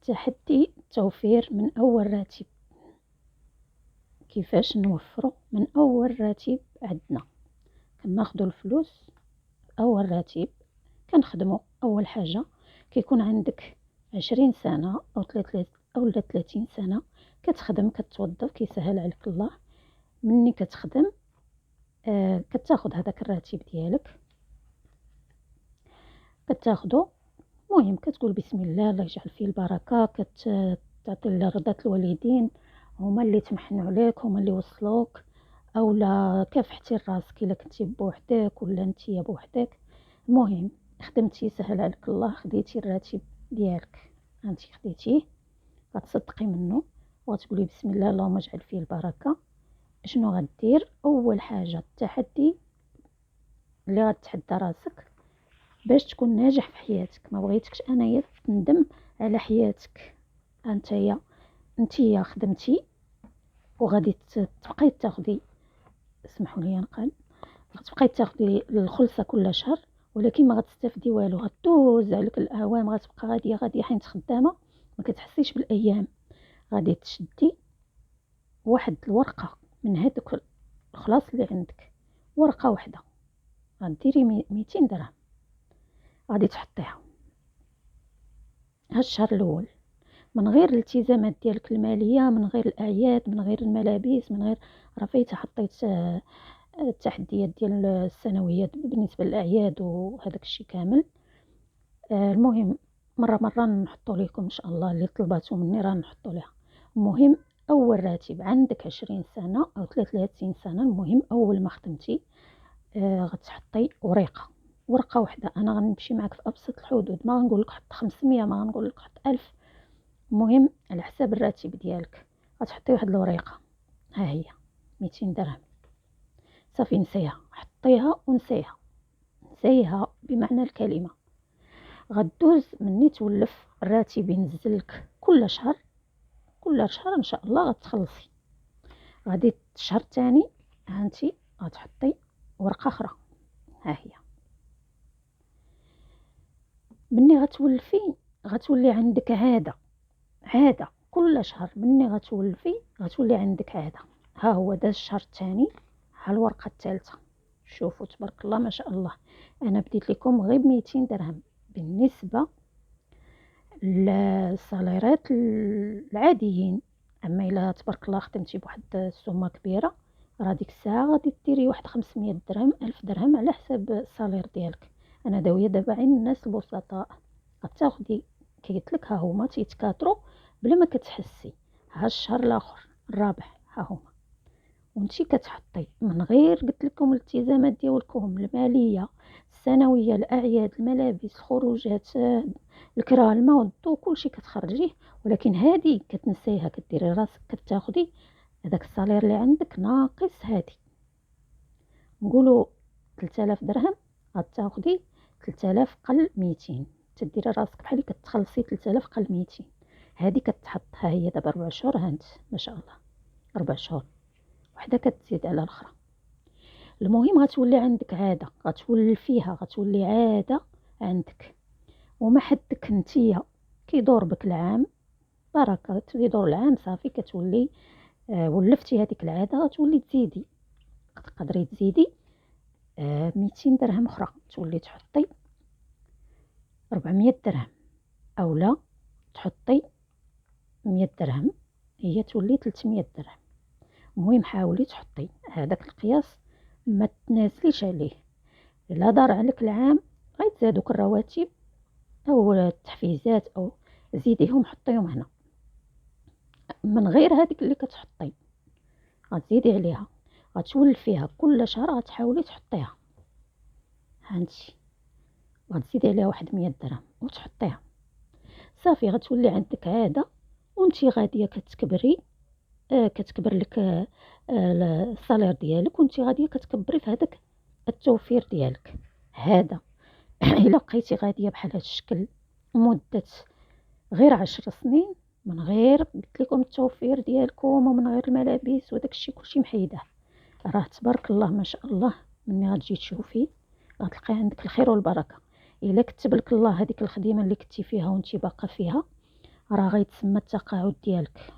تحدي التوفير من أول راتب. كيفاش نوفروا من أول راتب عندنا؟ كناخدو الفلوس أول راتب كنخدمو. أول حاجة كيكون عندك 20 سنة أو 30 سنة كتخدم كتوظف، كيسهل عليك الله. مني كتخدم كتاخد هذاك الراتب ديالك، كتاخدو مهم كتقول بسم الله الله يجعل فيه البركة، كتعطي لرضا الوالدين، هما اللي تمحنوا عليك، هما اللي وصلوك، اولا كافحتي راسك الا كنتي بوحدك ولا انتي بوحدك. المهم خدمتي سهل عليك الله، خديتي الراتب ديالك انتي خديتيه، غتصدقي منه وغتقولي بسم الله اللهم اجعل فيه البركة. شنو غدير؟ اول حاجة التحدي اللي غتحدى راسك باش تكون ناجح في حياتك. ما بغيتكش انايا تندم على حياتك. انتيا خدمتي وغادي تبقاي تاخدي، اسمحوا لي نقال، غتبقاي تاخدي الخلصه كل شهر، ولكن ما غتستافدي والو. غدوز عليك الاعوام، غتبقى غاديه حيت خدامه ما كتحسيش بالايام. غادي تشدي واحد الورقه من هذوك الخلاص اللي عندك، ورقه واحده غديري 200 درهم، غادي تحطيها هالشهر الاول من غير الالتزامات ديالك الماليه، من غير الاعياد، من غير الملابس، من غير رفيتها. حطيت التحديات ديال السنويات بالنسبه للاعياد وهذاك الشيء كامل. المهم مره نحطوا لكم ان شاء الله اللي طلباتو مني راه نحطوا لها. المهم اول راتب عندك 20 سنه او 33 سنه، المهم اول ما خدمتي غتحطي ورقه واحده. انا غنمشي معك في ابسط الحدود، ما غنقول لك حط 500، ما غنقول لك حط 1000. المهم على حساب الراتب ديالك غتحطي واحد الورقه، ها هي 200 درهم. صافي نسيها، حطيها ونسيها، نسيها بمعنى الكلمه. غدوز مني تولف الراتب ينزل لك كل شهر ان شاء الله غتخلصي. غادي الشهر الثاني هانتي غتحطي ورقه اخرى، ها هي. مني غتولفي غتولي عندك عاده كل شهر. مني غتولي عندك عاده. ها هو داز الشهر الثاني، ها الورقه الثالثه. شوفوا تبارك الله ما شاء الله، انا بديت لكم غير 200 درهم بالنسبه للصاليرات العاديين. اما الا تبارك الله خدمتي بواحد السمه كبيره، راه ديك الساعه غادي ديري واحد 500 درهم 1000 درهم على حساب الصالير ديالك. انا داويه دابا عين الناس البسطاء، غتاخدي كي قلت لك ها هما تيتكاثروا بلا ما كتحسي. ها الشهر الاخر الرابع ها هما، وانتي كتحطي من غير قلت لكم الالتزامات ديالكم الماليه السنويه، الاعياد، الملابس، الخروجات، الكرا، الماء والضو، كلشي كتخرجيه. ولكن هذه كتنسيها، كديري راسك كتاخدي هذاك الصالير اللي عندك ناقص. هذه نقولوا 3000 درهم، غتاخدي 3000 قل 200، تديري راسك بحال كتخلصي 3000 قل 200. هذه كتحط، ها هي دابا 4 شهور هانت ما شاء الله 4 شهور، وحده كتزيد على الاخرى. المهم غتولي عندك عاده، غتولي عاده عندك. وما حدك نتيا كيدور بك العام بركه، كيدور العام صافي كتولي ولفتي هذيك العاده. غتولي تزيدي، تقدري تزيدي 200 درهم اخرى، تولي تحطي 400 درهم، اولا تحطي 100 درهم، هي تولي 300 درهم. المهم حاولي تحطي هذاك القياس، ما تنازليش عليه. الا دار عليك العام غيتزادوك الرواتب او التحفيزات او زيديهم حطيهم هنا. من غير هذيك اللي كتحطي غتزيدي عليها، غتولفيها كل شهر غتحاولي تحطيها. هانتي غتزيدي عليها واحد 100 درهم وتحطيها، صافي غتولي عندك عاده. وانتي غاديه كتكبري، كتكبر لك الصالير ديالك، وانتي غاديه كتكبري في هذاك التوفير ديالك هذا. الا بقيتي غاديه بحال هذا الشكل مده غير 10 سنين، من غير قلت لكم التوفير ديالكم ومن غير الملابس وداك الشيء كلشي محيده، راه تبارك الله ما شاء الله مني غتجي تشوفي غتلقي عندك الخير والبركه. الا كتب لك الله هذيك الخدمه اللي كنتي فيها وانتي باقا فيها، راه غيتسمى التقاعد ديالك.